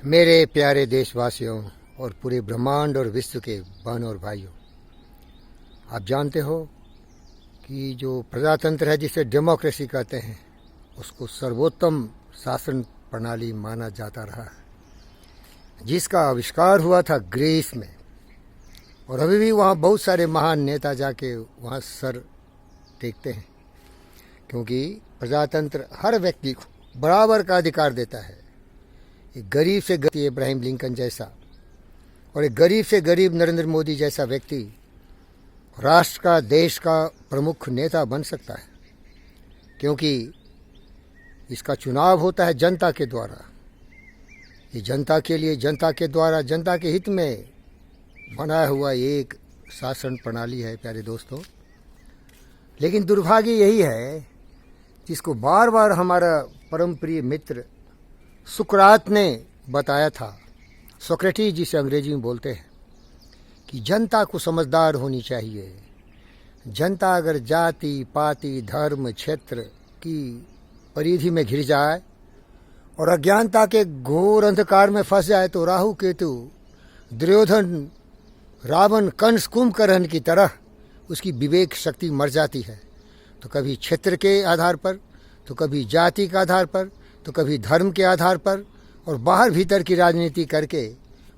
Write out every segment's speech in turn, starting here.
मेरे प्यारे देशवासियों और पूरे ब्रह्मांड और विश्व के बहन और भाइयों, आप जानते हो कि जो प्रजातंत्र है, जिसे डेमोक्रेसी कहते हैं, उसको सर्वोत्तम शासन प्रणाली माना जाता रहा है, जिसका आविष्कार हुआ था ग्रीस में। और अभी भी वहाँ बहुत सारे महान नेता जाके वहाँ सर टेकते हैं, क्योंकि प्रजातंत्र हर व्यक्ति को बराबर का अधिकार देता है। एक गरीब से गरीब इब्राहिम लिंकन जैसा और एक गरीब से गरीब नरेंद्र मोदी जैसा व्यक्ति राष्ट्र का, देश का प्रमुख नेता बन सकता है, क्योंकि इसका चुनाव होता है जनता के द्वारा। ये जनता के लिए, जनता के द्वारा, जनता के हित में बनाया हुआ एक शासन प्रणाली है प्यारे दोस्तों। लेकिन दुर्भाग्य यही है, जिसको बार बार हमारा परम प्रिय मित्र सुकरात ने बताया था, सोक्रेटिस जिसे अंग्रेजी में बोलते हैं, कि जनता को समझदार होनी चाहिए। जनता अगर जाति, पाति, धर्म, क्षेत्र की परिधि में घिर जाए और अज्ञानता के घोर अंधकार में फंस जाए तो राहु केतु, दुर्योधन, रावण, कंस, कुंभकर्ण की तरह उसकी विवेक शक्ति मर जाती है। तो कभी क्षेत्र के आधार पर, तो कभी जाति के आधार पर, तो कभी धर्म के आधार पर, और बाहर भीतर की राजनीति करके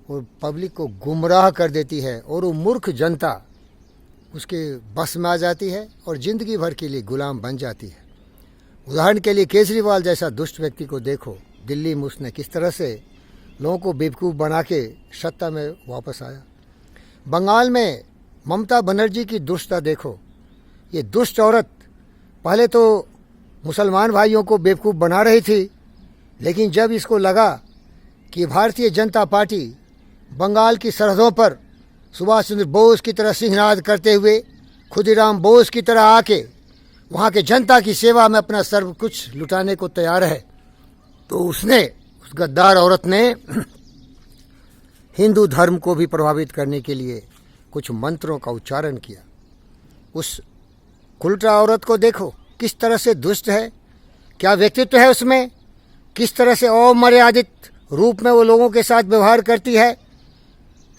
वो पब्लिक को गुमराह कर देती है, और वो मूर्ख जनता उसके बस में आ जाती है और ज़िंदगी भर के लिए गुलाम बन जाती है। उदाहरण के लिए केजरीवाल जैसा दुष्ट व्यक्ति को देखो, दिल्ली में उसने किस तरह से लोगों को बेवकूफ़ बना के सत्ता में वापस आया। बंगाल में ममता बनर्जी की दुष्टता देखो। ये दुष्ट औरत पहले तो मुसलमान भाइयों को बेवकूफ़ बना रही थी, लेकिन जब इसको लगा कि भारतीय जनता पार्टी बंगाल की सरहदों पर सुभाष चंद्र बोस की तरह सिंहनाद करते हुए, खुदीराम बोस की तरह आके वहाँ के जनता की सेवा में अपना सर्व कुछ लुटाने को तैयार है, तो उसने, उस गद्दार औरत ने हिंदू धर्म को भी प्रभावित करने के लिए कुछ मंत्रों का उच्चारण किया। उस कुलटा औरत को देखो किस तरह से दुष्ट है, क्या व्यक्तित्व है उसमें, किस तरह से अमर्यादित रूप में वो लोगों के साथ व्यवहार करती है।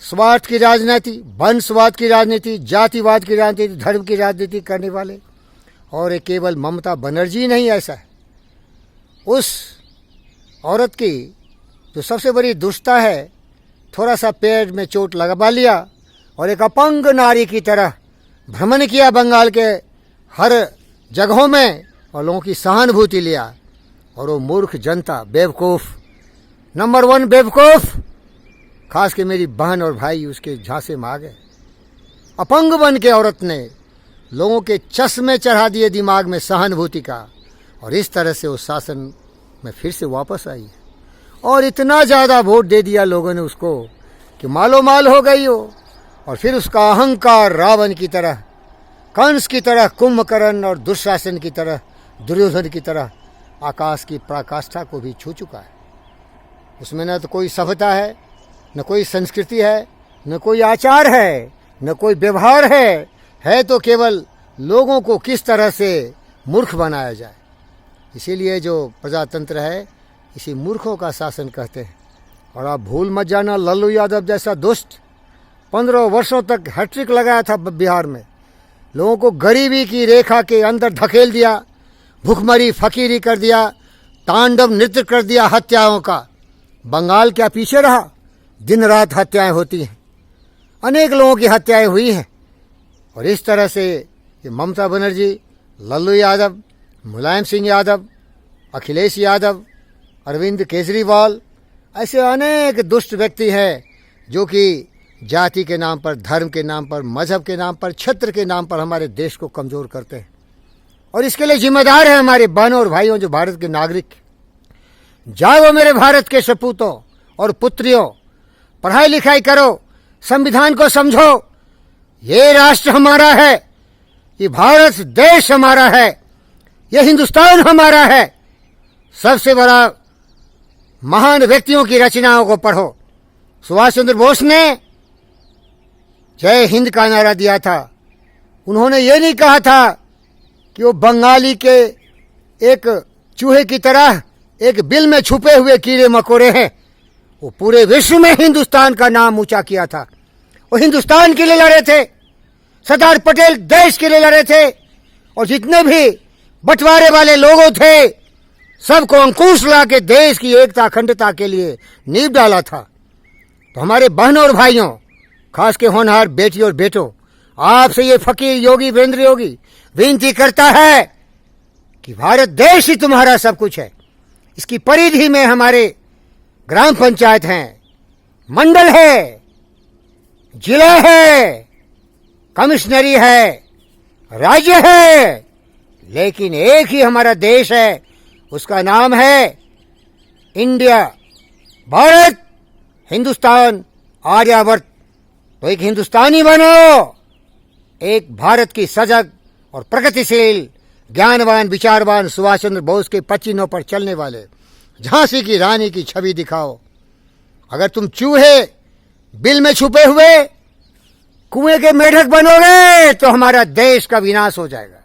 स्वार्थ की राजनीति, वंशवाद की राजनीति, जातिवाद की राजनीति, धर्म की राजनीति करने वाले। और ये केवल ममता बनर्जी नहीं, ऐसा है उस औरत की जो सबसे बड़ी दुष्टता है, थोड़ा सा पैर में चोट लगवा लिया और एक अपंग नारी की तरह भ्रमण किया बंगाल के हर जगहों में और लोगों की सहानुभूति लिया। और वो मूर्ख जनता, बेवकूफ़, नंबर 1 बेवकूफ़, खास के मेरी बहन और भाई उसके झांसे में आ गए। अपंग बन के औरत ने लोगों के चश्मे चढ़ा दिए दिमाग में सहानुभूति का, और इस तरह से उस शासन में फिर से वापस आई है। और इतना ज़्यादा वोट दे दिया लोगों ने उसको कि मालो माल हो गई हो। और फिर उसका अहंकार रावण की तरह, कंस की तरह, कुंभकर्ण और दुशासन की तरह, दुर्योधन की तरह आकाश की पराकाष्ठा को भी छू चुका है। उसमें न तो कोई सभ्यता है, न कोई संस्कृति है, न कोई आचार है, न कोई व्यवहार है तो केवल लोगों को किस तरह से मूर्ख बनाया जाए। इसीलिए जो प्रजातंत्र है, इसी मूर्खों का शासन कहते हैं। और आप भूल मत जाना, लल्लू यादव जैसा दुष्ट 15 वर्षों तक हैट्रिक लगाया था बिहार में, लोगों को गरीबी की रेखा के अंदर धकेल दिया, भूखमरी फकीरी कर दिया, तांडव नृत्य कर दिया हत्याओं का। बंगाल क्या पीछे रहा? दिन रात हत्याएं होती हैं, अनेक लोगों की हत्याएं हुई हैं। और इस तरह से ये ममता बनर्जी, लल्लू यादव, मुलायम सिंह यादव, अखिलेश यादव, अरविंद केजरीवाल, ऐसे अनेक दुष्ट व्यक्ति हैं जो कि जाति के नाम पर, धर्म के नाम पर, मजहब के नाम पर, क्षेत्र के नाम पर हमारे देश को कमज़ोर करते हैं। और इसके लिए जिम्मेदार है हमारे बहनों और भाइयों जो भारत के नागरिक। जाओ मेरे भारत के सपूतों और पुत्रियों, पढ़ाई लिखाई करो, संविधान को समझो। ये राष्ट्र हमारा है, ये भारत देश हमारा है, ये हिंदुस्तान हमारा है। सबसे बड़ा महान व्यक्तियों की रचनाओं को पढ़ो। सुभाष चंद्र बोस ने जय हिंद का नारा दिया था। उन्होंने ये नहीं कहा था कि वो बंगाली के एक चूहे की तरह एक बिल में छुपे हुए कीड़े मकोड़े हैं। वो पूरे विश्व में हिंदुस्तान का नाम ऊंचा किया था। वो हिंदुस्तान के लिए लड़े थे, सरदार पटेल देश के लिए लड़े थे, और जितने भी बंटवारे वाले लोगों थे सबको अंकुश ला के देश की एकता अखंडता के लिए नींव डाला था। तो हमारे बहनों और भाइयों, खास के होनहार बेटी और बेटों, आपसे ये फकीर योगी वीरेंद्र योगी विनती करता है कि भारत देश ही तुम्हारा सब कुछ है। इसकी परिधि में हमारे ग्राम पंचायत हैं, मंडल है, जिला है, कमिश्नरी है, राज्य है, लेकिन एक ही हमारा देश है, उसका नाम है इंडिया, भारत, हिंदुस्तान, आर्यावर्त। तो एक हिंदुस्तानी बनो, एक भारत की सजग और प्रगतिशील, ज्ञानवान, विचारवान सुभाष चंद्र बोस के पचिनों पर चलने वाले झांसी की रानी की छवि दिखाओ। अगर तुम चूहे बिल में छुपे हुए कुएं के मेढक बनोगे तो हमारा देश का विनाश हो जाएगा।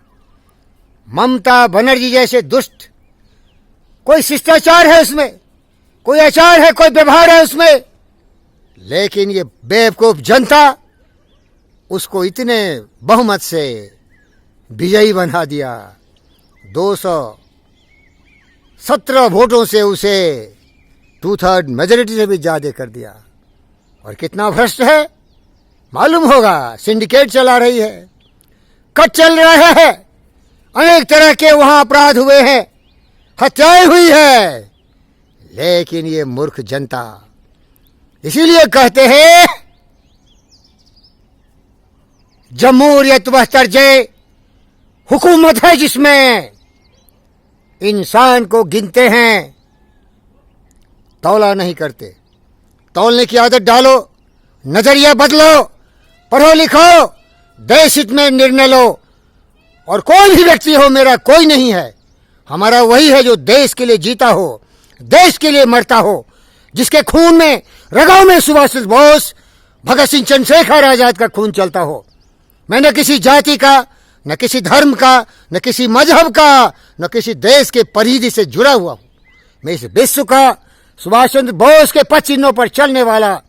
ममता बनर्जी जैसे दुष्ट, कोई शिष्टाचार है उसमें, कोई आचार है, कोई व्यवहार है उसमें, लेकिन ये बेवकूफ जनता उसको इतने बहुमत से विजयी बना दिया। 217 वोटों से उसे 2/3 मेजोरिटी से भी ज्यादा कर दिया। और कितना भ्रष्ट है मालूम होगा। सिंडिकेट चला रही है, कट चल रहा है, अनेक तरह के वहां अपराध हुए हैं, हत्याएं हुई है, लेकिन ये मूर्ख जनता, इसीलिए कहते हैं जमहूरियत वह तर्जे हुकूमत है जिसमें इंसान को गिनते हैं, तौला नहीं करते। तौलने की आदत डालो, नजरिया बदलो, पढ़ो लिखो, देश हित में निर्णय लो। और कोई भी व्यक्ति हो, मेरा कोई नहीं है, हमारा वही है जो देश के लिए जीता हो, देश के लिए मरता हो, जिसके खून में, रगों में सुभाष चंद्र बोस, भगत सिंह, चंद्रशेखर आजाद का खून चलता हो। मैं न किसी जाति का, न किसी धर्म का, न किसी मजहब का, न किसी देश के परिधि से जुड़ा हुआ हूं। मैं इस विश्व का सुभाष चंद्र बोस के पद चिन्हों पर चलने वाला,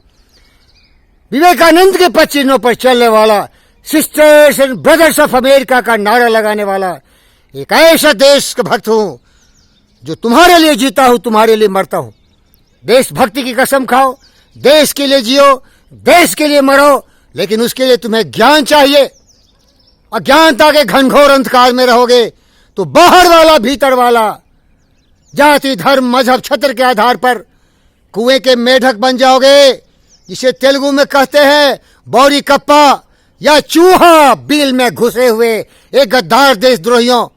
विवेकानंद के पद चिन्हों पर चलने वाला, sisters and brothers of America का नारा लगाने वाला एक ऐसा देश का भक्त हूं जो तुम्हारे लिए जीता हूं, तुम्हारे लिए मरता हूं। देशभक्ति की कसम खाओ, देश के लिए जियो, देश के लिए मरो, लेकिन उसके लिए तुम्हें ज्ञान चाहिए। अज्ञानता के घनघोर अंधकार में रहोगे तो बाहर वाला भीतर वाला, जाति, धर्म, मजहब, क्षेत्र के आधार पर कुएं के मेढक बन जाओगे, जिसे तेलुगु में कहते हैं बौरी कप्पा या चूहा बिल में घुसे हुए एक गद्दार देशद्रोहियों।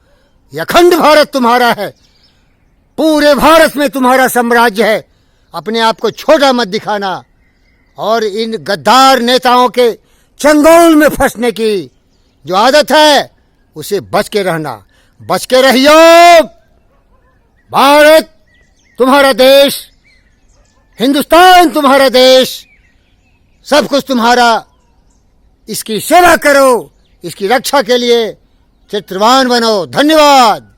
यह अखंड भारत तुम्हारा है, पूरे भारत में तुम्हारा साम्राज्य है। अपने आप को छोटा मत दिखाना और इन गद्दार नेताओं के चंगुल में फंसने की जो आदत है उसे बच के रहना। बच के रहियो। भारत तुम्हारा देश, हिंदुस्तान तुम्हारा देश, सब कुछ तुम्हारा। इसकी सेवा करो, इसकी रक्षा के लिए चित्रवान बनो। धन्यवाद।